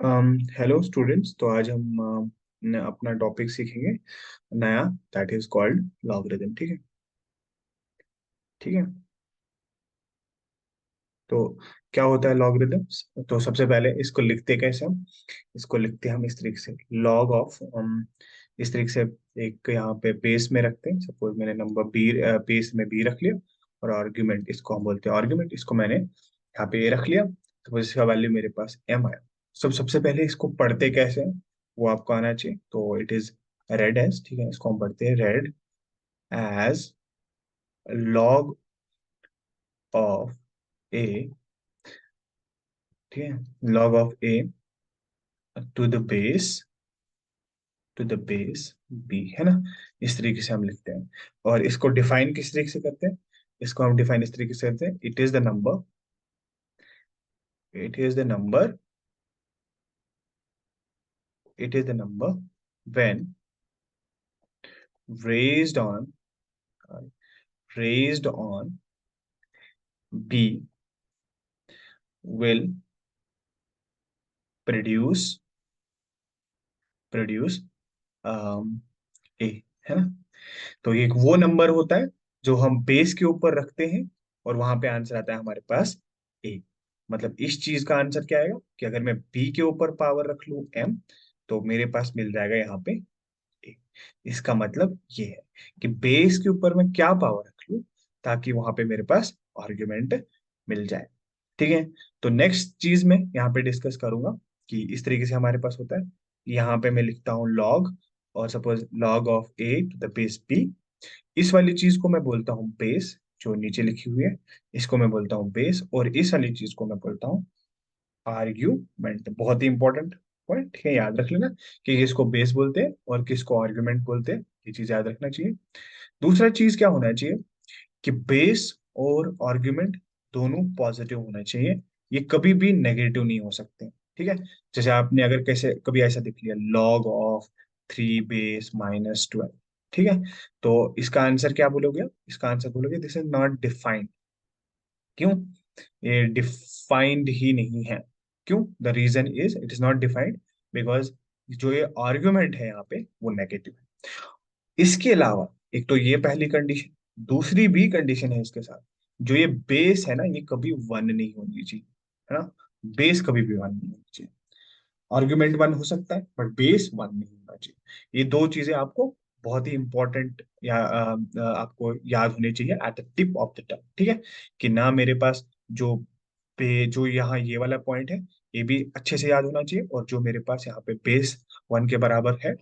Hello students. तो आज हम अपना टॉपिक सीखेंगे नया, दैट इज कॉल्ड लॉगरिदम। ठीक है। ठीक है। तो क्या होता है लॉगरिदम्स? तो सबसे पहले इसको लिखते कैसे हम? इसको लिखते हैं हम इस तरीके से, लॉग ऑफ, इस तरीके से। एक यहाँ पे बेस में रखते हैं, सपोज मैंने नंबर बी, बेस में बी रख लिया। और आर्ग्यूमेंट, इसको हम बोलते हैं आर्ग्यूमेंट, इसको मैंने यहाँ पे ए रख लिया। सपोज इसका वैल्यू मेरे पास एम आया। सबसे पहले इसको पढ़ते कैसे हैं वो आपको आना चाहिए। तो इट इज रेड एज, ठीक है, इसको हम पढ़ते हैं read as log of a. ठीक है, log of a to the base, to the base b, है ना। इस तरीके से हम लिखते हैं। और इसको डिफाइन किस तरीके से करते हैं? इसको हम डिफाइन इस तरीके से करते हैं, it is the number, it is the number, it is the number when raised on, raised on b will produce, produce a, है ना। तो ये एक वो नंबर होता है जो हम बेस के ऊपर रखते हैं और वहां पे आंसर आता है हमारे पास ए। मतलब इस चीज का आंसर क्या आएगा कि अगर मैं बी के ऊपर पावर रख लूं एम, तो मेरे पास मिल जाएगा यहाँ पे ए। इसका मतलब ये है कि बेस के ऊपर मैं क्या पावर रख लूं ताकि वहां पे मेरे पास आर्ग्यूमेंट मिल जाए। ठीक है। तो नेक्स्ट चीज मैं यहाँ पे डिस्कस करूंगा कि इस तरीके से हमारे पास होता है। यहाँ पे मैं लिखता हूँ लॉग, और suppose log of a to the base b. इस वाली चीज को मैं बोलता हूँ बेस, जो नीचे लिखी हुई है इसको मैं बोलता हूँ बेस, और इस वाली चीज को मैं बोलता हूँ आर्ग्यूमेंट। बहुत ही इंपॉर्टेंट पॉइंट, ठीक है, याद रख लेना कि किसको बेस बोलते हैं और किसको आर्ग्यूमेंट बोलते हैं। ये चीज याद रखना चाहिए। दूसरा चीज क्या होना चाहिए कि बेस और आर्ग्यूमेंट दोनों पॉजिटिव होना चाहिए। ये कभी भी नेगेटिव नहीं हो सकते। ठीक है। जैसे आपने अगर कैसे कभी ऐसा देख लिया, लॉग ऑफ 3 बेस माइनस 12, ठीक है, तो इसका आंसर क्या बोलोगे? इसका आंसर बोलोगे दिस इज नॉट डिफाइंड। क्यों? ये डिफाइंड ही नहीं है। क्यों? The reason is it is not defined because जो ये आर्ग्यूमेंट है यहाँ पे वो नेगेटिव है। इसके अलावा एक तो ये पहली कंडीशन, दूसरी भी कंडीशन है इसके साथ, जो ये बेस है ना, ये कभी वन नहीं होनी चाहिए, है ना। बेस कभी भी वन नहीं होनी चाहिए। आर्ग्यूमेंट वन हो सकता है बट बेस वन नहीं होना चाहिए। ये दो चीजें आपको बहुत ही इंपॉर्टेंट या आपको याद होनी चाहिए at the tip of the tongue. ठीक है, कि ना मेरे पास जो जो यहाँ ये वाला पॉइंट है ये भी अच्छे से याद होना चाहिए, और जो मेरे पास यहाँ पे बेस वन के बराबर है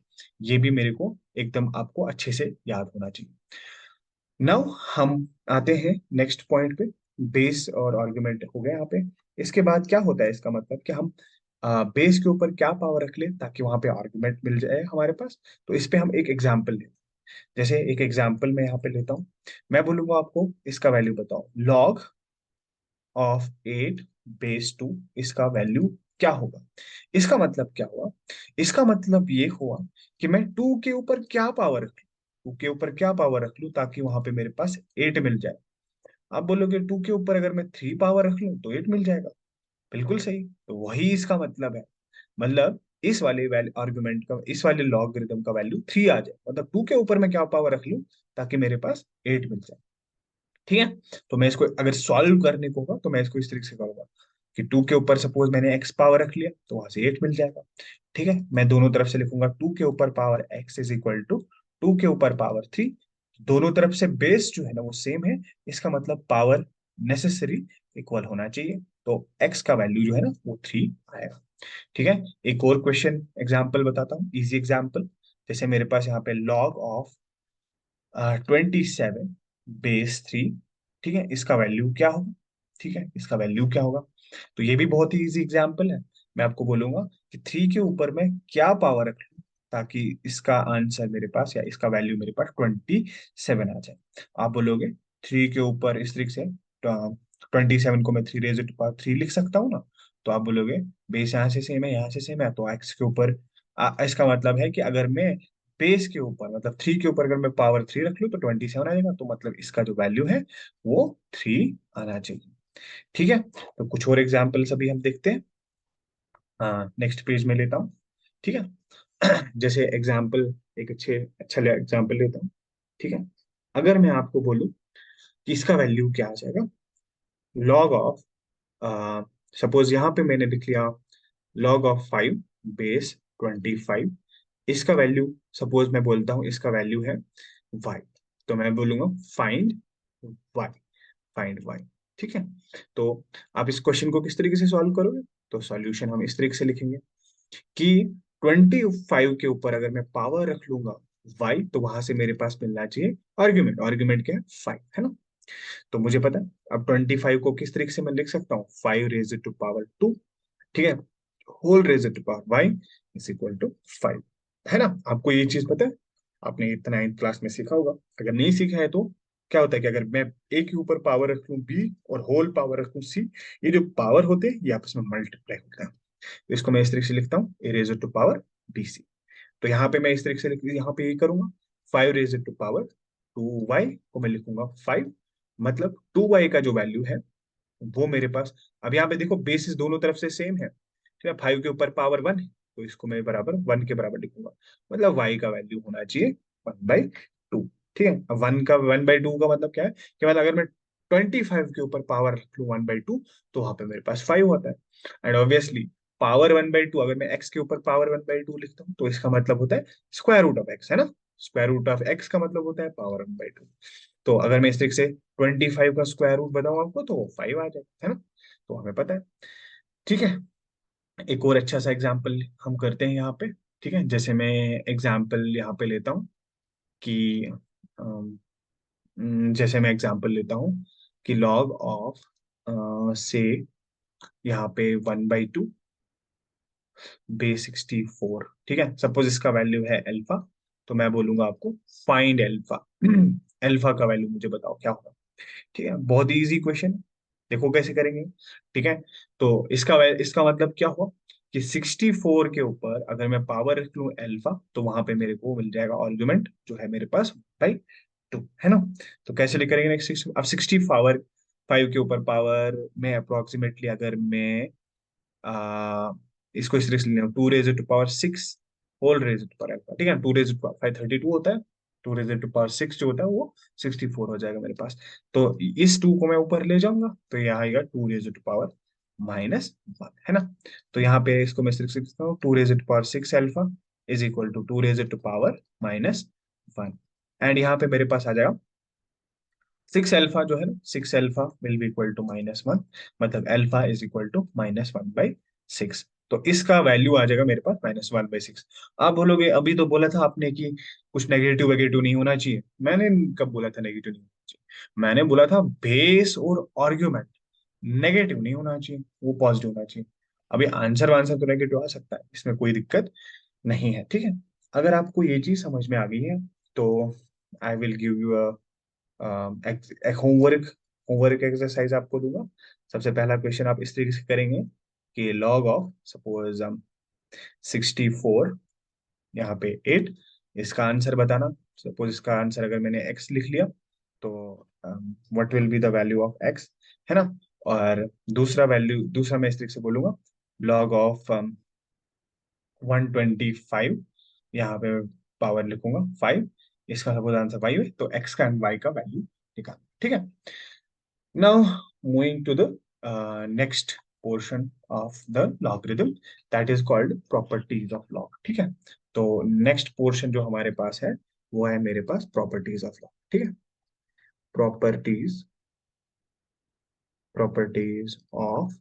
ये भी मेरे को एकदम आपको अच्छे से याद होना चाहिए। नाउ हम आते हैं नेक्स्ट पॉइंट पे। बेस और आर्गुमेंट हो गए यहाँ पे। इसके बाद क्या होता है? इसका मतलब कि हम बेस के ऊपर क्या पावर रख ले ताकि वहां पे आर्गुमेंट मिल जाए हमारे पास। तो इस पे हम एक एग्जांपल लेते हैं। जैसे एक एग्जांपल मैं यहाँ पे लेता हूँ। मैं बोलूंगा आपको इसका वैल्यू बताओ, लॉग ऑफ 8 बेस 2, इसका वैल्यू क्या होगा? इसका मतलब क्या हुआ? इसका मतलब ये हुआ कि मैं टू के ऊपर क्या पावर रख लूं, टू के ऊपर क्या पावर रख लूं ताकि वहां पे मेरे पास 8 मिल जाए। आप बोलोगे टू के ऊपर अगर मैं 3 पावर रख लूं तो 8 मिल जाएगा। बिल्कुल सही, तो वही इसका मतलब है। मतलब इस वाले वैल्यू आर्गुमेंट का, इस वाले लॉगरिथम का वैल्यू 3 आ जाए, मतलब टू के ऊपर मैं क्या पावर रख लूं ताकि मेरे पास 8 मिल जाए। ठीक है। तो मैं इसको अगर सॉल्व करने को होगा तो मैं इसको इस तरीके से करूंगा कि टू के ऊपर सपोज मैंने एक्स पावर रख लिया तो वहां से 8 मिल जाएगा। ठीक है, मैं दोनों तरफ से लिखूंगा टू के ऊपर power x is equal to two के ऊपर पावर 3। दोनों तरफ से बेस जो है ना वो सेम है, इसका मतलब पावर नेसेसरी इक्वल होना चाहिए। तो एक्स का वैल्यू जो है ना वो 3 आएगा। ठीक है। एक और क्वेश्चन एग्जाम्पल बताता हूँ, इजी एग्जाम्पल। जैसे मेरे पास यहाँ पे लॉग ऑफ 27 बेस 3, ठीक है, इसका वैल्यू क्या होगा? ठीक है, इसका वैल्यू क्या होगा? तो ये भी बहुत ही इजी एग्जाम्पल है। मैं आपको बोलूंगा कि 3 के ऊपर मैं क्या पावर रख लूं ताकि इसका आंसर मेरे पास या इसका वैल्यू मेरे पास 27 आ जाए। आप बोलोगे 3 के ऊपर इस तरीके से 27 को मैं 3 रेज टू पावर 3 लिख सकता हूँ ना। तो आप बोलोगे बेस यहाँ से सेम है, यहाँ से सेम है, तो एक्स के ऊपर इसका मतलब है कि अगर मैं बेस के ऊपर मतलब 3 के ऊपर अगर मैं पावर 3 रख लूँ तो 27 आ जाएगा। तो मतलब इसका जो वैल्यू है वो 3 आना चाहिए। ठीक है। तो कुछ और एग्जाम्पल्स अभी हम देखते हैं। नेक्स्ट पेज में लेता हूँ, ठीक है। जैसे एग्जाम्पल, एक अच्छा एग्जाम्पल लेता हूँ, ठीक है। अगर मैं आपको बोलूँ कि इसका वैल्यू क्या आ जाएगा, लॉग ऑफ, सपोज यहाँ पे मैंने लिख लिया लॉग ऑफ 5 बेस 25, इसका वैल्यू, सपोज मैं बोलता हूँ इसका वैल्यू है y, तो मैं बोलूंगा फाइंड y, फाइंड y, ठीक है। तो आप इस क्वेश्चन को किस तरीके से सॉल्व करोगे, तो सॉल्यूशन हम इस तरीके से लिखेंगे कि 25 के ऊपर अगर मैं पावर रख लूंगा y, तो वहां से मेरे पास मिलना चाहिए आर्ग्यूमेंट, आर्ग्यूमेंट क्या है 5, है ना। तो मुझे पता है अब 25 को किस तरीके से मैं लिख सकता हूँ, 5 raised to power 2, ठीक है, whole raise to power y is equal to 5, है ना। आपको ये चीज पता है, आपने इतना 9th क्लास में सीखा होगा। अगर नहीं सीखा है तो क्या होता है कि अगर मैं ए के ऊपर पावर रख लूं बी और होल पावर रख लूं सी, ये जो पावर होते हैं ये आपस में मल्टीप्लाई होते हैं। तो इसको मैं इस तरीके से लिखता हूँ A raise to power B C. तो यहाँ पे मैं इस तरीके से यहाँ पे ये करूंगा 5 raised to power 2y को मैं लिखूंगा 5, मतलब 2y का जो वैल्यू है वो मेरे पास, अब यहाँ पे देखो बेसिस दोनों तरफ से सेम है, ठीक है, 5 के ऊपर पावर 1 है, तो इसको मैं बराबर 1 के बराबर लिखूंगा, मतलब y का वैल्यू होना चाहिए 1/2, ठीक है। अब 1/2 का मतलब क्या है कि मतलब अगर मैं 25 के ऊपर पावर रख लूँ 1/2, तो वहां पे मेरे पास 5 होता है। एंड ऑब्वियसली पावर 1/2, अगर मैं x के ऊपर पावर 1/2 लिखता हूँ तो इसका मतलब होता है स्क्वायर रूट ऑफ x, है ना। स्क्वायर रूट ऑफ x का मतलब होता है पावर 1/2। तो अगर मैं इस तरीके से 25 का स्क्वायर रूट बताऊं आपको तो वो 5 आ जाए, है ना। तो हमें पता है, ठीक है। एक और अच्छा सा एग्जाम्पल हम करते हैं यहाँ पे, ठीक है। जैसे मैं एग्जाम्पल यहाँ पे लेता हूँ कि जैसे मैं एग्जाम्पल लेता हूँ कि लॉग ऑफ से यहाँ पे 1/2 बेस 64, ठीक है। सपोज इसका वैल्यू है अल्फा, तो मैं बोलूंगा आपको फाइंड अल्फा। अल्फा का वैल्यू मुझे बताओ क्या होगा, ठीक है। बहुत ही इजी क्वेश्चन, देखो कैसे करेंगे, ठीक है। तो इसका मतलब क्या हुआ कि 64 के ऊपर अगर मैं पावर रख लूं अल्फा, तो वहां पे मेरे को मिल जाएगा आर्गुमेंट जो है मेरे पास बाई 2, है ना। तो कैसे ले करेंगे नेक्स्ट, अब 60 पावर 5 के ऊपर पावर में अप्रोक्सीमेटली अगर मैं आ, इसको इस तरह से लेना 2 raised to power 6 whole raise to power alpha, ठीक है। 2 raised to power 5 32 होता है, 2 raised to power 6 जो होता है वो 64 हो जाएगा मेरे पास। तो इस 2 को मैं ऊपर ले जाऊंगा तो यहाँ आएगा 2 raised to power -1, है ना। तो यहाँ पे इसको मैं सिर्फ लिखता हूँ 2 raised to power 6 alpha is equal to 2 raised to power -1, and यहाँ पे मेरे पास आ जाएगा 6 अल्फा जो है ना, 6 alpha will be equal to -1, मतलब अल्फा इज इक्वल टू -1/6। तो इसका वैल्यू आ जाएगा मेरे पास -1/6। आप बोलोगे अभी तो बोला था आपने कि कुछ नेगेटिव वेगेटिव नहीं होना चाहिए, मैंने कब बोला था नेगेटिव नहीं होना चाहिए, मैंने बोला था बेस और आर्ग्यूमेंट नेगेटिव नहीं होना चाहिए, वो पॉजिटिव होना चाहिए। अभी आंसर वांसर तो नेगेटिव आ सकता है, इसमें कोई दिक्कत नहीं है, ठीक है। अगर आपको ये चीज समझ में आ गई है तो आई विल गिव यू एक होमवर्क, होमवर्क एक्सरसाइज आपको दूंगा। सबसे पहला क्वेश्चन आप इस तरीके से करेंगे कि लॉग ऑफ सपोज 64 यहाँ पे 8, इसका आंसर बताना। सपोज इसका आंसर अगर मैंने x लिख लिया तो what will be the value of x, है ना। और दूसरा वैल्यू, दूसरा मैं इस तरीके से बोलूंगा लॉग ऑफ 125, यहाँ पे पावर लिखूंगा 5, इसका सपोज आंसर 5 है तो x का एंड y का वैल्यू निकाल, ठीक है। Now moving to the next portion of the logarithm, that is called properties of log, ठीक है। तो नेक्स्ट पोर्शन जो हमारे पास है वो है मेरे पास प्रॉपर्टीज ऑफ लॉग, ठीक है। प्रॉपर्टीज, प्रॉपर्टीज ऑफ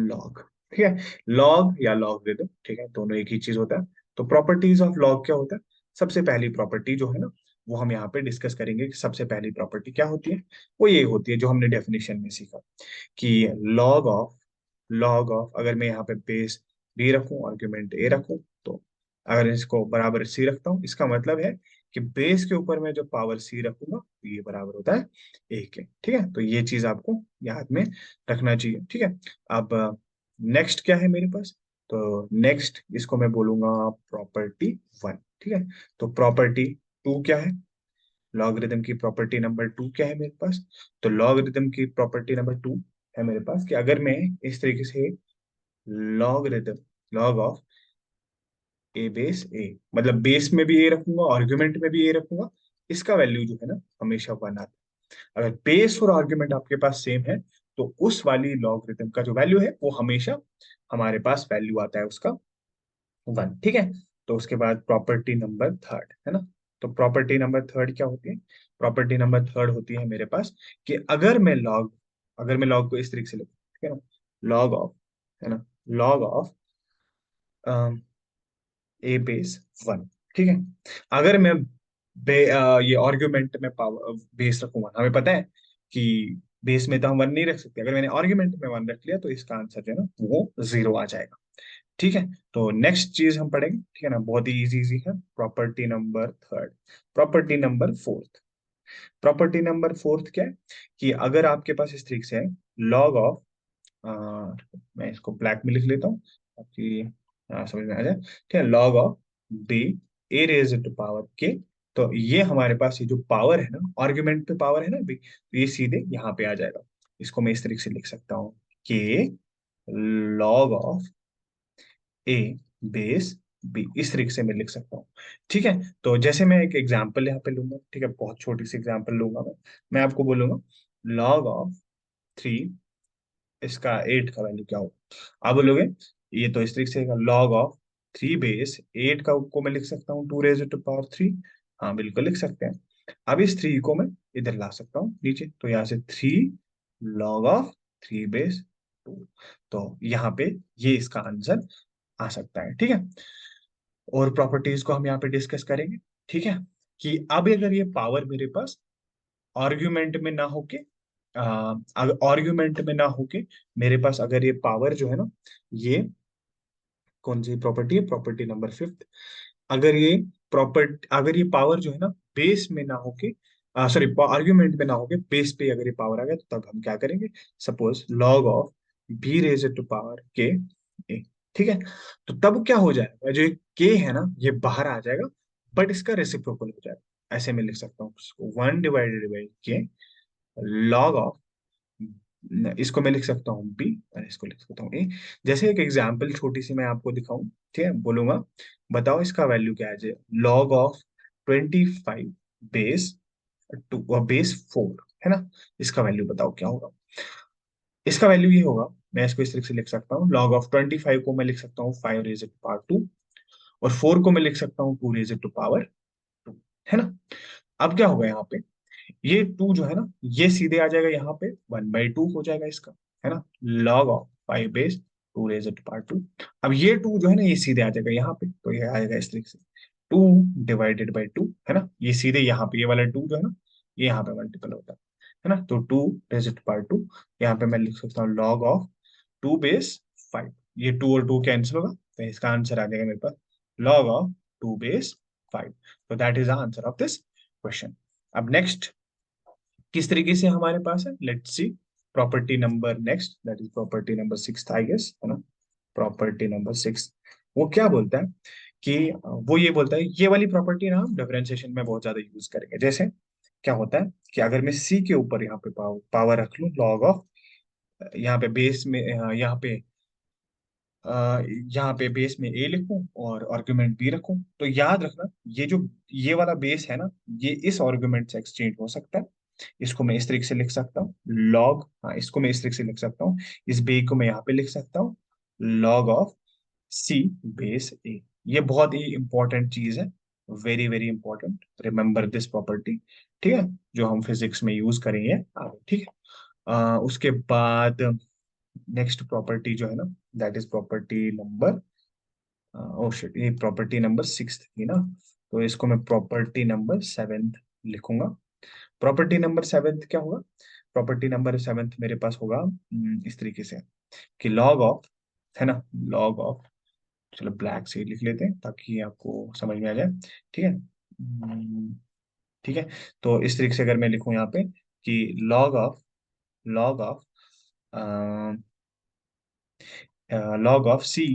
लॉग, ठीक है। लॉग या लॉगरिथम, ठीक है, दोनों एक ही चीज होता है। तो प्रॉपर्टीज ऑफ लॉग क्या होता है, सबसे पहली प्रॉपर्टी जो है ना वो हम यहाँ पे डिस्कस करेंगे कि सबसे पहली प्रॉपर्टी क्या होती है। वो ये होती है जो हमने डेफिनेशन में सीखा कि लॉग ऑफ अगर मैं यहाँ पे बेस बी रखूं आर्ग्यूमेंट ए रखूं, तो अगर इसको बराबर सी रखता हूँ इसका मतलब है कि बेस के ऊपर मैं जो पावर सी रखूंगा तो ये बराबर होता है ए के, ठीक है। तो ये चीज आपको याद में रखना चाहिए, ठीक है। अब नेक्स्ट क्या है मेरे पास, तो नेक्स्ट इसको मैं बोलूंगा प्रॉपर्टी 1, ठीक है। तो प्रॉपर्टी 2 क्या है, लॉगरिथम की प्रॉपर्टी नंबर 2 क्या है मेरे पास, तो लॉगरिथम की प्रॉपर्टी नंबर 2 है मेरे पास कि अगर मैं इस तरीके से logarithm, log of A base A, मतलब बेस में भी ए रखूंगा, आर्ग्यूमेंट में भी ए रखूंगा, इसका वैल्यू जो है ना हमेशा वन आता है। अगर बेस और आर्ग्यूमेंट आपके पास सेम है, तो उस वाली लॉगरिथम का जो वैल्यू है वो हमेशा हमारे पास वैल्यू आता है उसका वन। ठीक है। तो उसके बाद प्रॉपर्टी नंबर थर्ड है ना। तो प्रॉपर्टी नंबर थर्ड क्या होती है? प्रॉपर्टी नंबर थर्ड होती है मेरे पास कि अगर मैं लॉग को इस तरीके से लिखूं, ठीक है ना, लॉग ऑफ, है ना, log of A base one. ठीक है। अगर मैं ये आर्ग्यूमेंट में पावर बेस रखूंगा, हमें पता है कि बेस में तो हम वन नहीं रख सकते, अगर मैंने आर्ग्यूमेंट में वन रख लिया तो इसका आंसर जो है ना वो जीरो आ जाएगा। ठीक है। तो नेक्स्ट चीज हम पढ़ेंगे, ठीक है ना, बहुत ही इजी इजी है। Property number third, property number fourth. Property number fourth क्या है कि अगर आपके पास इस तरीके से है, लॉग ऑफ, मैं इसको ब्लैक में लिख लेता हूँ ताकि समझ में आ जाए। ठीक है, log of b a raise to power k. तो ये हमारे पास ये जो पावर है ना, आर्ग्यूमेंट पे पावर है ना बी, तो ये सीधे यहाँ पे आ जाएगा। इसको मैं इस तरीके से लिख सकता हूँ कि log of A base b, इस तरीके से मैं लिख सकता हूँ। ठीक है। तो जैसे मैं एक एग्जांपल यहाँ पे लूंगा, ठीक है, बहुत छोटी सी एग्जांपल लूंगा मैं आपको बोलूंगा लॉग ऑफ थ्री, इसका एट का वैल्यू क्या होगा? आप बोलोगे ये तो इस तरीके से log of three base eight का को मैं लिख सकता हूँ two raise to power three. हाँ बिल्कुल लिख सकते हैं। अब इस थ्री को मैं इधर ला सकता हूँ नीचे, तो यहाँ से three log of three base two. तो यहाँ पे ये इसका आंसर आ सकता है। ठीक है। और प्रॉपर्टीज को हम यहाँ पे डिस्कस करेंगे। ठीक है। कि अब अगर ये पावर मेरे पास आर्ग्यूमेंट में ना होके, आर्ग्यूमेंट में ना होके मेरे पास अगर ये पावर जो है ना, ये कौन सी प्रॉपर्टी है? Property number fifth. अगर ये अगर ये पावर जो है ना बेस में ना होके, सॉरी, आर्ग्यूमेंट में ना होके बेस पे अगर ये पावर आ गया, तो तब हम क्या करेंगे? Suppose log of b raise to power k a. ठीक है। तो तब क्या हो जाएगा, जो के है ना ये बाहर आ जाएगा, बट इसका रेसिप्रोकल हो जाएगा। ऐसे मैं लिख सकता हूँ वन डिवाइडेड बाई के लॉग ऑफ, इसको मैं लिख सकता हूँ बी और इसको लिख सकता हूँ ए। जैसे एक एग्जांपल छोटी सी मैं आपको दिखाऊं, ठीक है, बोलूंगा बताओ इसका वैल्यू क्या है? Log of 25 base two base four, है ना, इसका वैल्यू बताओ क्या होगा? इसका वैल्यू ये होगा, मैं इसको इस तरीके से लिख सकता हूँ, लॉग ऑफ 25 को मैं लिख सकता हूँ five raise to power two, और फोर को मैं लिख सकता हूँ two raise to power two, है ना। अब क्या होगा यहाँ पे, ये टू जो है ना ये सीधे आ जाएगा यहाँ पे, वन बाई टू हो जाएगा इसका, है ना, log of five base two raise to power two. अब ये टू जो है ना ये सीधे आ जाएगा यहाँ पे, तो ये आएगा इस तरीके से टू डिवाइडेड बाई टू, है ना, ये सीधे यहाँ पे ये वाला टू जो है ना ये यहाँ पे मल्टीपल होता है ना, तो two raise to power two. यहाँ पे मैं लिख सकता हूँ log of two base five, ये टू और टू कैंसिल होगा, तो इसका आंसर आ जाएगा मेरे पास log of two base five. तो that is the answer of this question. अब नेक्स्ट किस तरीके से हमारे पास है, let's see property number next, that is property number six I guess, है ना। प्रॉपर्टी नंबर सिक्स वो क्या बोलता है कि वो ये बोलता है, ये वाली प्रॉपर्टी ना हम डिफरेंशिएशन में बहुत ज्यादा यूज करेंगे। जैसे क्या होता है कि अगर मैं सी के ऊपर यहाँ पे पावर रख लूँ लॉग ऑफ, यहाँ पे बेस में यहाँ पे बेस में ए लिखूं और आर्गुमेंट बी रखूं, तो याद रखना ये जो ये वाला बेस है ना ये इस आर्गुमेंट से एक्सचेंज हो सकता है। इसको मैं इस तरीके से लिख सकता हूँ लॉग, हाँ इसको मैं इस तरीके से लिख सकता हूँ, इस बी को मैं यहाँ पे लिख सकता हूँ लॉग ऑफ सी बेस ए। ये बहुत ही इंपॉर्टेंट चीज है, very very important, remember this property. ठीक है, जो हम फिजिक्स में यूज करेंगे आगे। ठीक है। उसके बाद नेक्स्ट प्रॉपर्टी जो है ना, that is property number, oh shit, ये प्रॉपर्टी नंबर सिक्स थी ना, तो इसको मैं प्रॉपर्टी नंबर सेवेंथ लिखूंगा। प्रॉपर्टी नंबर सेवेंथ क्या होगा? प्रॉपर्टी नंबर सेवेंथ मेरे पास होगा इस तरीके से कि लॉग ऑफ, है ना, लॉग ऑफ, चलो ब्लैक से लिख लेते हैं ताकि आपको समझ में आ जाए। ठीक है। ठीक है। तो इस तरीके से अगर मैं लिखूं यहाँ पे कि log of log of C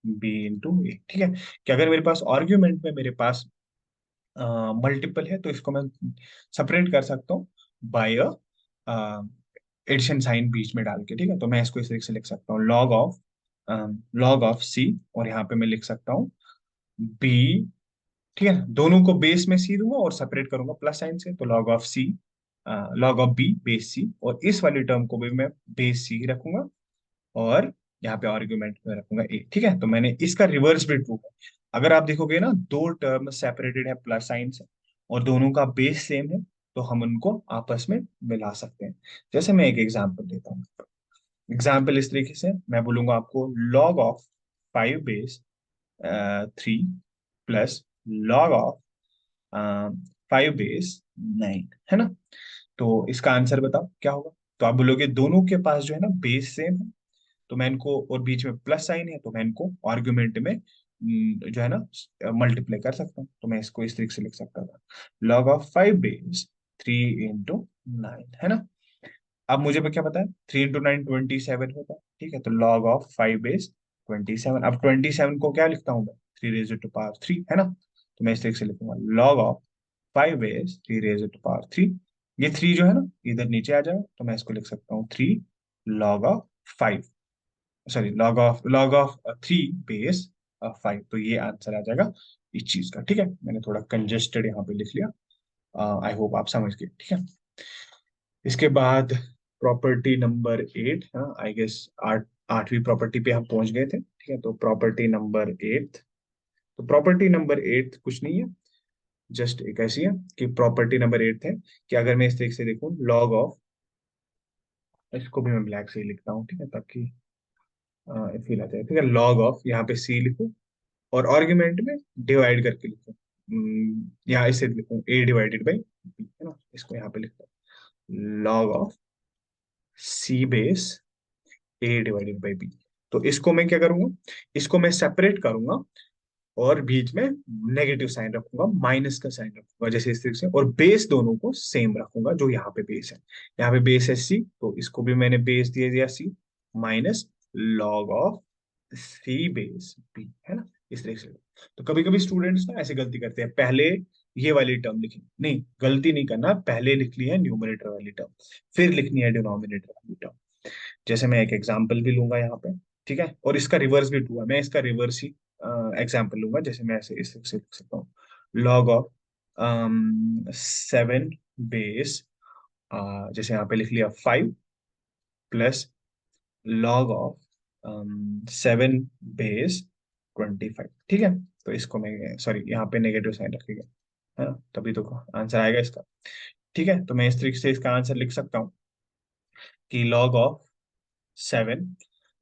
B into A. ठीक है। कि अगर मेरे पास आर्ग्यूमेंट में मेरे पास मल्टीपल है, तो इसको मैं सेपरेट कर सकता हूँ बाय एडिशन साइन बीच में डाल के। ठीक है। तो मैं इसको इस तरीके से लिख सकता हूँ लॉग ऑफ लॉग ऑफ सी, और यहाँ पे मैं लिख सकता हूँ बी। ठीक है ना, दोनों को बेस में सी दूंगा और सेपरेट करूंगा प्लस साइन से, तो log of C, log of B base C, और इस वाली टर्म को भी मैं बेस सी ही रखूंगा, और यहाँ पे आर्ग्यूमेंट में रखूंगा ए। ठीक है, तो मैंने इसका रिवर्स भी ट्रू है। अगर आप देखोगे ना, दो टर्म सेपरेटेड है प्लस साइन से और दोनों का बेस सेम है, तो हम उनको आपस में मिला सकते हैं। जैसे मैं एक एग्जांपल देता हूँ। एग्जाम्पल इस तरीके से मैं बोलूंगा आपको, log of 5 base 3 plus log of 5 base 9, है ना। तो इसका आंसर बताओ क्या होगा। तो आप बोलोगे दोनों के पास जो है ना बेस सेम है, तो मैं इनको, और बीच में प्लस साइन है, तो मैं इनको आर्ग्यूमेंट में जो है ना मल्टीप्लाई कर सकता हूँ। तो मैं इसको इस तरीके से लिख सकता था, लॉग ऑफ 5 बेस 3 into 9, है ना। अब मुझे क्या पता है, 3 into 9 27 होता है। ठीक है, तो लॉग ऑफ 5 बेस 27। अब 27 को क्या लिखता हूँ मैं, 3 raised to power 3, है ना। तो मैं इस तरीके से लिखूंगा, log of 5 base 3 raised to power 3। ये 3 जो है ना इधर नीचे आ जाएगा, तो मैं इसको लिख सकता हूँ 3 log of 5, sorry log of 3 base 5। तो ये आंसर आ जाएगा इस चीज का। ठीक है, मैंने थोड़ा कंजेस्टेड यहाँ पे लिख लिया। आई होप आप समझ गए। ठीक है, इसके बाद प्रॉपर्टी नंबर 8, हाँ आई गेस 8वीं प्रॉपर्टी पे हम पहुंच गए थे। ठीक है, तो प्रॉपर्टी नंबर 8, तो प्रॉपर्टी नंबर 8 कुछ नहीं है, जस्ट एक ऐसी है कि प्रॉपर्टी नंबर 8 है कि अगर मैं इस तरीके से देखूं, लॉग ऑफ, इसको भी मैं ब्लैक से ही लिखता हूँ, ठीक है, ताकि फील आ जाए। ठीक है, लॉग ऑफ, यहाँ पे सी लिखूं और आर्ग्यूमेंट में डिवाइड करके लिखूं। यहाँ इसे लिखूं A/B, है ना, इसको यहाँ पे लिखता हूँ लॉग ऑफ C/A/B। तो इसको मैं क्या करूंगा, इसको मैं सेपरेट करूंगा और बीच में नेगेटिव साइन रखूंगा, माइनस का साइन रखूंगा, जैसे इस तरीके से, और बेस दोनों को सेम रखूंगा। जो यहाँ पे बेस है, यहाँ पे बेस है सी, तो इसको भी मैंने बेस दे दिया सी, माइनस लॉग ऑफ C/B, है ना, इस तरीके से। तो कभी कभी स्टूडेंट्स ना ऐसे गलती करते हैं, पहले ये वाली टर्म लिखी, नहीं गलती नहीं करना, पहले लिख ली है न्यूमरेटर वाली टर्म, फिर लिखनी है डिनोमिनेटर वाली टर्म। जैसे मैं एक एग्जांपल भी लूंगा यहाँ पे। ठीक है, और इसका रिवर्स भी ट्रू है, मैं इसका रिवर्स ही एग्जांपल लूंगा। जैसे मैं ऐसे इसे लिख सकता हूँ, लॉग ऑफ 7 बेस, जैसे यहाँ पे लिख लिया 5 प्लस लॉग ऑफ 7 बेस 25। ठीक है, तो इसको मैं, सॉरी यहाँ पे नेगेटिव साइन रखेगा, है ना, तभी तो आंसर आएगा इसका। ठीक है, तो मैं इस तरीके से इसका आंसर लिख सकता हूँ कि लॉग ऑफ 7,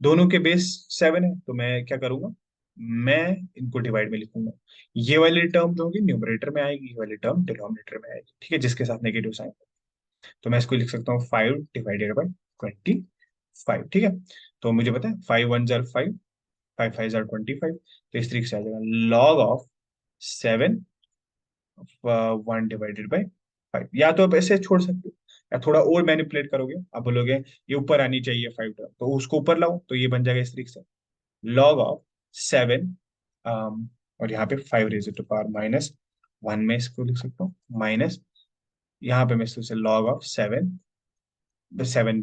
दोनों के बेस 7 है, तो मैं क्या करूंगा, मैं इनको डिवाइड में लिखूंगा। ये वाली टर्म जो होगी न्यूमरेटर में आएगी, ये वाली टर्म डिनोमिनेटर में आएगी। ठीक है, जिसके साथ नेगेटिव साइन, तो मैं इसको लिख सकता हूँ 5 डिवाइडेड बाई 25। ठीक है, तो मुझे पता है 5 1 जार 5, 5 5 जार 25, तो इस तरीके से आ जाएगा लॉग ऑफ 7 1 डिवाइडेड बाई 5। या तो आप ऐसे छोड़ सकते हो, या थोड़ा और मैनिपुलेट करोगे, आप बोलोगे ये ऊपर आनी चाहिए 5 टर्म, तो उसको ऊपर लाओ, तो ये बन जाएगा इस तरीके से, लॉग ऑफ 7, और यहाँ पे 5 रेज़ टू पावर -1 में इसको लिख सकता हूँ, माइनस यहाँ पे मैं इसको लॉग ऑफ 7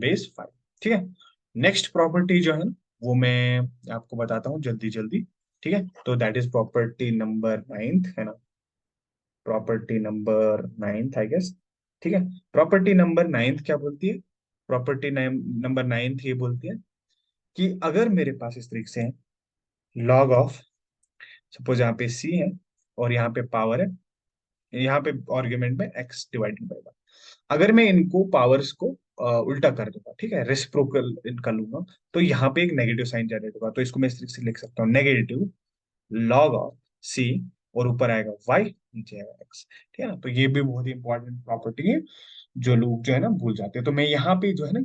बेस 5। ठीक है, नेक्स्ट प्रॉपर्टी जो है ना, वो मैं आपको बताता हूँ जल्दी जल्दी। ठीक है, तो दैट इज प्रॉपर्टी नंबर 9, है ना, प्रॉपर्टी नंबर 9 आई गेस। ठीक है, प्रॉपर्टी नंबर 9 क्या बोलती है, प्रॉपर्टी नंबर 9 ये बोलती है कि अगर मेरे पास इस तरीके से है, लॉग ऑफ, सपोज यहाँ पे सी है और यहाँ पे पावर है, यहाँ पे आर्ग्यूमेंट में एक्स डिवाइडेड बाई 1, अगर मैं इनको पावर्स को उल्टा कर दूंगा, ठीक है, रेसिप्रोकल इनका लूंगा, तो यहाँ पे एक नेगेटिव साइन जनरेट होगा। तो इसको मैं इस तरीके से लिख सकता हूँ, नेगेटिव लॉग ऑफ सी, और ऊपर आएगा वाई, नीचे आएगा एक्स। ठीक है ना, तो ये भी बहुत ही इंपॉर्टेंट प्रॉपर्टी है, जो लोग जो है ना भूल जाते हैं। तो मैं यहाँ पे जो है ना,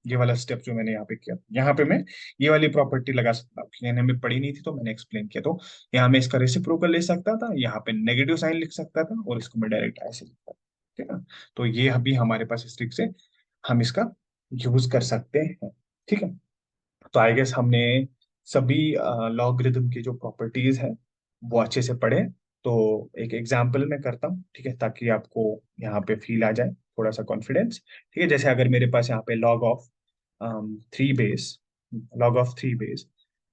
ये वाला स्टेप जो मैंने यहाँ पे किया, यहाँ पे मैं ये वाली प्रॉपर्टी लगा सकता हूँ, क्योंकि हमें पढ़ी नहीं थी तो मैंने एक्सप्लेन किया। तो यहाँ मैं इसका रेसिप्रोकल ले सकता था, यहाँ पे नेगेटिव साइन लिख सकता था, और इसको मैं डायरेक्ट ऐसे लिखता था। ठीक है ना, तो ये अभी हमारे पास इस तरीके से हम इसका यूज कर सकते हैं। ठीक है, तो आई गेस हमने सभी लॉगरिथम की जो प्रॉपर्टीज है वो अच्छे से पढ़े। तो एक एग्जांपल मैं करता हूँ, ठीक है, ताकि आपको यहाँ पे फील आ जाए थोड़ा सा कॉन्फिडेंस। ठीक है, जैसे अगर मेरे पास यहाँ पे log of 3 base, log of 3 base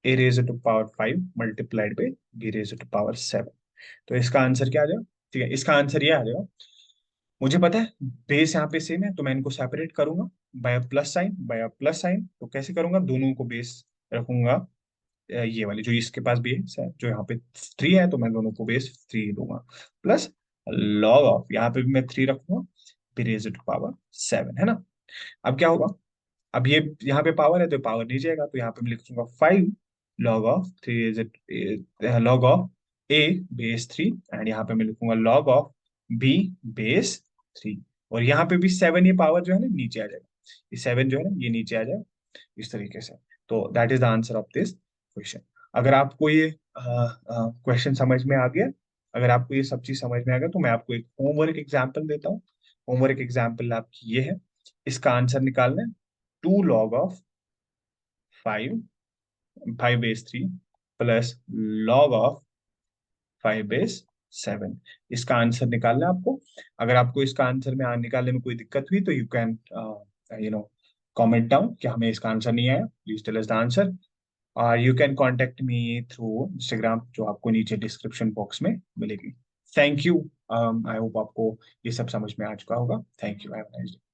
a raise to power 5 multiplied by b raise to power 7। तो इसका आंसर क्या आ जाएगा? ठीक है, इसका आंसर ये आ जाएगा। मुझे पता है बेस यहाँ पे सेम है, तो मैं इनको सेपरेट करूंगा by plus sign, by plus sign. तो कैसे करूंगा? दोनों को बेस रखूंगा, ये वाली जो इसके पास भी है, जो यहाँ पे 3 है, तो मैं दोनों को बेस 3 दूंगा। प्लस लॉग ऑफ, यहाँ पे भी मैं 3 रखूंगा, फिर रेज टू पावर 7, है ना। अब क्या होगा? अब ये यहाँ पे पावर है तो पावर नीचे आएगा, तो यहाँ पे मैं लिखूंगा 5 log of 3 is log of A base 3, and यहाँ पे मैं लिखूंगा लॉग ऑफ बी बेस 3। और यहाँ पे भी 7, ये पावर जो है ना नीचे आ जाएगा, ये 7 जो है ना ये नीचे आ जाएगा इस तरीके से। तो that is the answer of this question. अगर आपको ये क्वेश्चन समझ में आ गया, अगर आपको ये सब चीज समझ में आ गया, तो मैं आपको एक होमवर्क एग्जाम्पल देता हूँ। होमवर्क एग्जाम्पल आपकी ये है, इसका आंसर निकालना है 2 log of 5, 5 base 3 plus log of 5 base 7। इसका आंसर निकालना है आपको। अगर आपको इसका आंसर में निकालने में कोई दिक्कत हुई तो यू कैन कॉमेंट डाउन कि हमें इसका आंसर नहीं आया, please tell us the answer. और you can contact me through Instagram, जो आपको नीचे डिस्क्रिप्शन बॉक्स में मिलेगी। Thank you. आई होप आपको ये सब समझ में आ चुका होगा। Thank you, have a nice day.